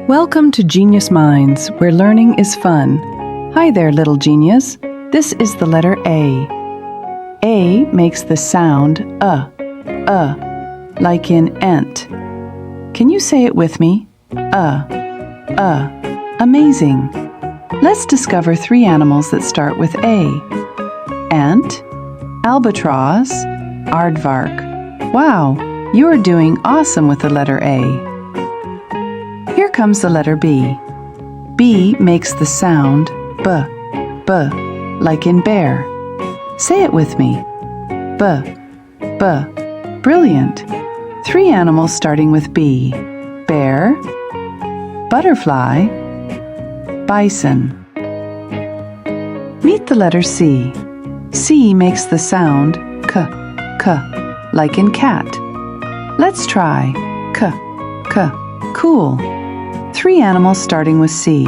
Welcome to Genius Minds, where learning is fun. Hi there, little genius. This is the letter A. A makes the sound like in ant. Can you say it with me? Amazing. Let's discover 3 animals that start with A. Ant, albatross, aardvark. Wow, you are doing awesome with the letter A. Here comes the letter B. B makes the sound b, like in bear. Say it with me. B. Brilliant. 3 animals starting with B. Bear, butterfly, bison. Meet the letter C. C makes the sound k, like in cat. Let's try k, cool. 3 animals starting with C.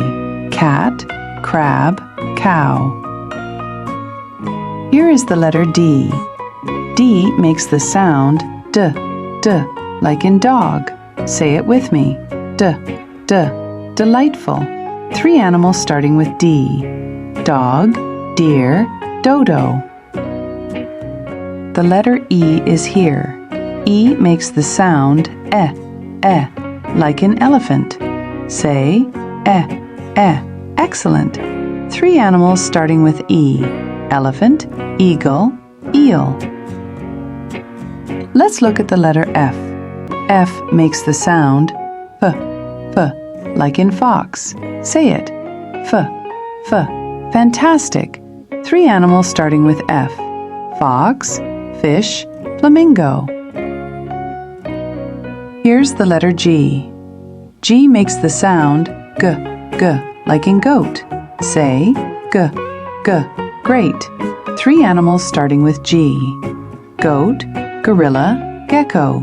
Cat, crab, cow. Here is the letter D. D makes the sound d, like in dog. Say it with me. D, delightful. 3 animals starting with D. Dog, deer, dodo. The letter E is here. E makes the sound like in elephant. Say excellent. 3 animals starting with E. Elephant, eagle, eel. Let's look at the letter F. F makes the sound f, like in fox. Say it. F. Fantastic. 3 animals starting with F. Fox, fish, flamingo. Here's the letter G. G makes the sound g, like in goat. Say g, great. 3 animals starting with G. Goat, gorilla, gecko.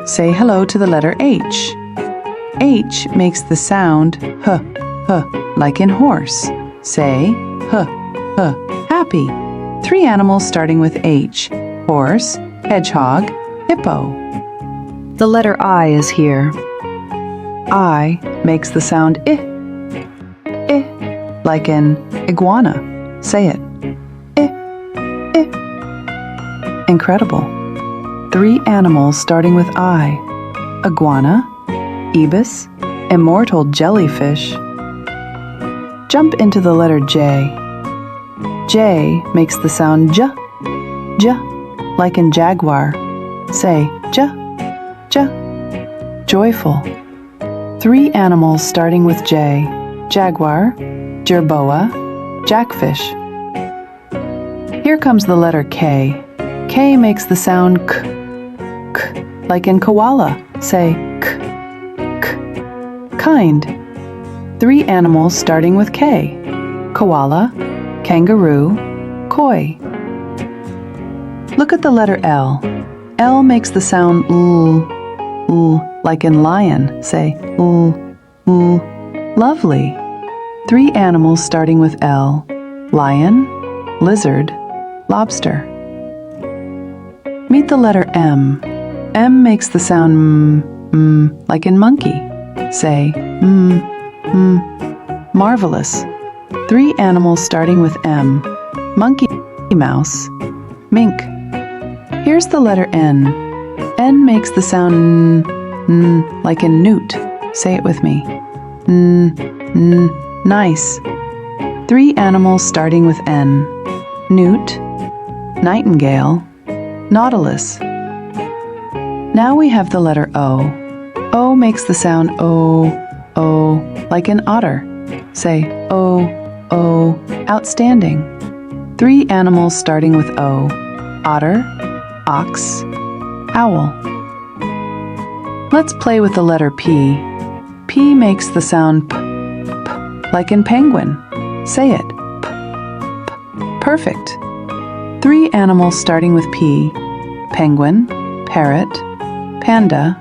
Say hello to the letter H. H makes the sound h, like in horse. Say h, happy. 3 animals starting with H. Horse, hedgehog, hippo. The letter I is here. I makes the sound I, like in iguana. Say it. I. Incredible. 3 animals starting with I. Iguana, ibis, immortal jellyfish. Jump into the letter J. J makes the sound j, like in jaguar. Say j, joyful. 3 animals starting with J. Jaguar, jerboa, jackfish. Here comes the letter K. K makes the sound k, like in koala. Say k, kind. 3 animals starting with K. Koala, kangaroo, koi. Look at the letter L. L makes the sound l, like in lion. Say l, lovely. 3 animals starting with L. Lion, lizard, lobster. Meet the letter M. M makes the sound like in monkey. Say marvelous. 3 animals starting with M. Monkey, mouse, mink. Here's the letter N. N makes the sound like in newt. Say it with me. Nice. 3 animals starting with N. Newt, nightingale, nautilus. Now we have the letter O. O makes the sound O, like an otter. Say O, outstanding. 3 animals starting with O. Otter, ox, owl. Let's play with the letter P. P makes the sound p, like in penguin. Say it. P. Perfect. 3 animals starting with P. Penguin, parrot, panda.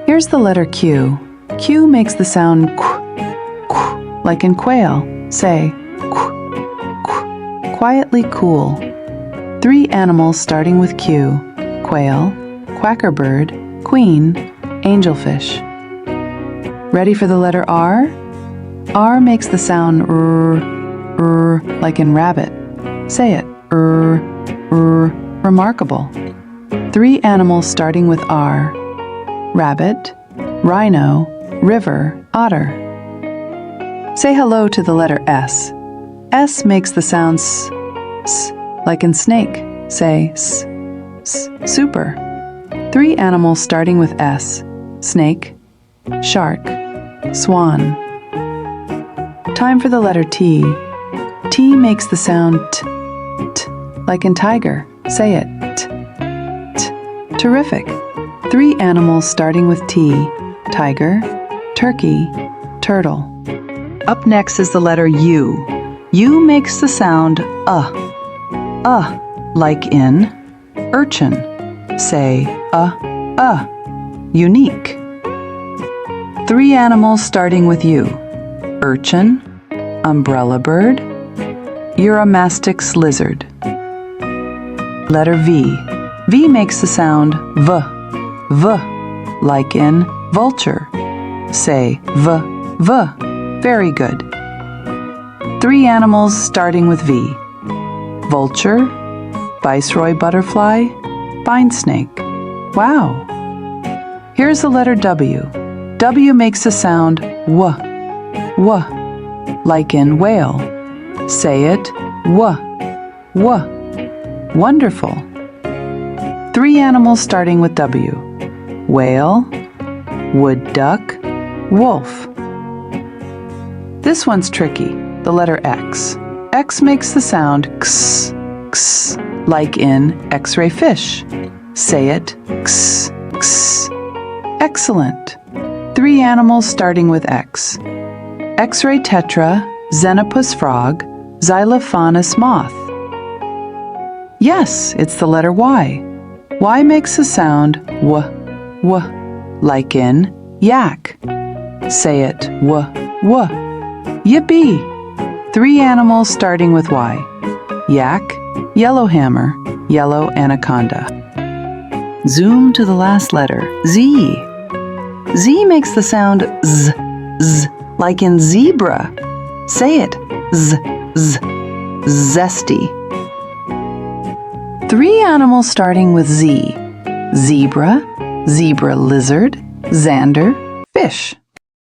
Here's the letter Q. Q makes the sound qu, like in quail. Say qu, quietly cool. 3 animals starting with Q. Quail, quackerbird, queen, angelfish. Ready for the letter R? R makes the sound r, like in rabbit. Say it, remarkable. 3 animals starting with R: rabbit, rhino, river, otter. Say hello to the letter S. S makes the sound s, like in snake. Say s, super. 3 animals starting with S: snake, shark, swan. Time for the letter T. T makes the sound t, like in tiger. Say it, t. Terrific. 3 animals starting with T: tiger, turkey, turtle. Up next is the letter U. U makes the sound like in urchin. Say unique. 3 animals starting with U: urchin, umbrella bird, Eurymastix lizard. Letter V. V makes the sound v, like in vulture. Say v. Very good. 3 animals starting with V: vulture, viceroy butterfly, vine snake. Wow! Here's the letter W. W makes the sound w, like in whale. Say it, w. Wonderful. 3 animals starting with W: whale, wood duck, wolf. This one's tricky. The letter X. X makes the sound x, like in X-ray fish. Say it, x. Excellent. 3 animals starting with X: X-ray tetra, xenopus frog, xylophonus moth. Yes, it's the letter Y. Y makes the sound w, like in yak. Say it, w. Yippee! 3 animals starting with Y: yak, yellowhammer, yellow anaconda. Zoom to the last letter, Z. Z makes the sound z, like in zebra. Say it, z, zesty. 3 animals starting with Z: zebra, zebra lizard, zander, fish.